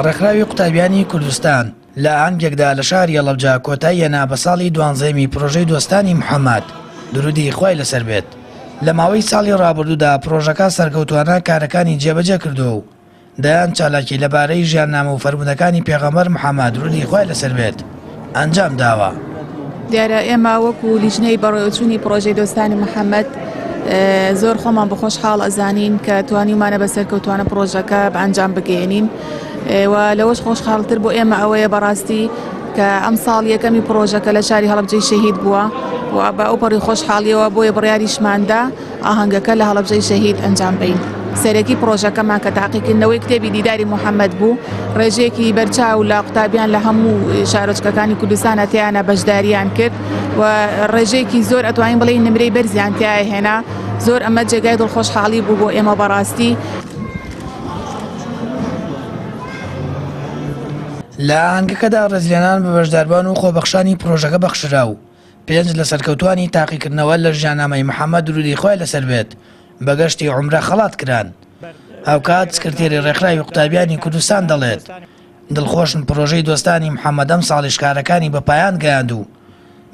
ڕێکخراوی قوتابیانی کوردستان لە ئەنگێکدا لە شاری هەڵەبجە کۆتایی هێنا بە ساڵی 12می پرۆژەی دۆستانی محەممەد درودی خۆی لەسەر بێت. لە ماوەی ساڵی ڕابردوودا پرۆژەکە سەرکەوتوانە کارەکانی جێبەجێ کردو و دەیان چالاکی لەبارەی ژیاننامە و فەرمودەکانی پێغەمبەر محەممەد درودی خۆی لەسەر بێت ئەنجام داوە. دیارە ئێمە وەکو لیژنەی بەڕێوەچوونی پرۆژەی دۆستانی محەممەد زۆر خۆمان بەخۆشحاڵ ئەزانین کە توانیمانە بە سەرکەوتوانە پرۆژەکە بە ئەنجام بگەێنین و لەوەش خۆشحاڵتر بۆ ئێمە ئەوەیە بەڕاستی کە ئەم ساڵ یەکەمی پرۆژەکە لە شاری هەڵەبجەی شەهید بووە و بە ئەو پەڕی خۆشحاڵیەوە بۆیە بڕیاریشماندا ئاهەنگەکە لە هەڵەبجەی شەهید ئەنجام بدەین. سەرەکی پرۆژەکەمان کە تاقیکردنەوەی کتێبی دیداری محەممەد بوو ڕێژەیەکی بەرچاو لە قوتابیان لە هەموو شارۆچکەکانی کوردستانە تیانە بەشداریان کرد و ڕێژەیەکی زۆر ئەتوانین بڵێن نمرەی بەرزیان تایە هێنا. زۆر ئەمە جێگای دڵخۆشحاڵی بوو بۆ ئێمە بەڕاستی. لە ئاهەنگەکەدا ڕێزلێنان بە بەشداربان و خۆبەخشانی پرۆژەکە بەخشرا و 5 لە سەرکەوتوانی تاقیکردنەوە لە ژیاننامەی محەممەد درودی خۆی لەسەر بێت بە گەشتی عومرە خەڵات کران. هاوکات سکرتێری ڕێکخراوی قوتابیانی کوردستان دەڵێت دڵخۆشن پرۆژەی دۆستانی محەممەد ئەم ساڵی شکارەکانی بە پایان گەیاند و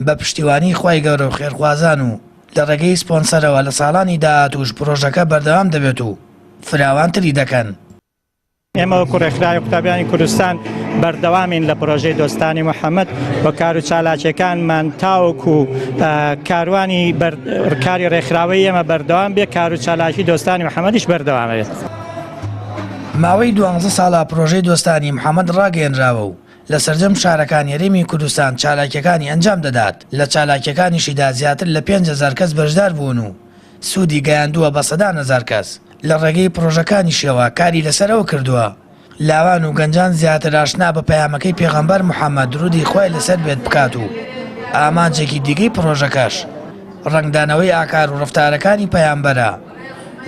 بە پشتیوانی خی گەورە و خێرخوازان و لە ڕێگەی سپۆنسەرەوە لە ساڵانی داهاتوش پرۆژەکە بەردەوام دەبێت و فراوانتری دەکەن. ئێمە وەکو ڕێکخراوی قوتابیانی کوردستان بەردەوامین لە پرۆژەی دۆستانی محەممەد بە کار و چالاکیەکانمان تاوەکو کاروانی کاری ڕێکخراوەی ئێمە بەردەوام بێ کار و چالاکی دۆستانی محەممەدیش بەردەوامەوێت. ماوەی 12 ساڵە پرۆژەی دۆستانی محەممەد ڕاگەیەنراوە و لە سەرجەم شارەکانی هەرێمی کوردستان چالاکیەکانی ئەنجام دەدات. لە چالاکیەکانیشیدا زیاتر لە 5,000 کەس بەشدار بوون و سوودی گەیاندووە بە 100,000 کەس. لە ڕێگەی پرۆژەکانی شێوە کاری لەسەرەوە کردووە. لاوان و گەنجان زیاتر ئاشنا بە پەیامەکەی پێغەمبەر محەممەد درودی خۆی لەسەر بێت بکات و ئامانجێکی دیگەی پرۆژەکەش ڕنگدانەوەی ئاکار و ڕفتارەکانی پەیامبەرە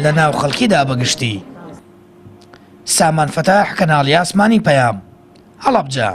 لە ناو خەڵکیدا بەگشتی. سامان فەتاح کەناڵی ئاسمانی پەیام هەڵەبجە.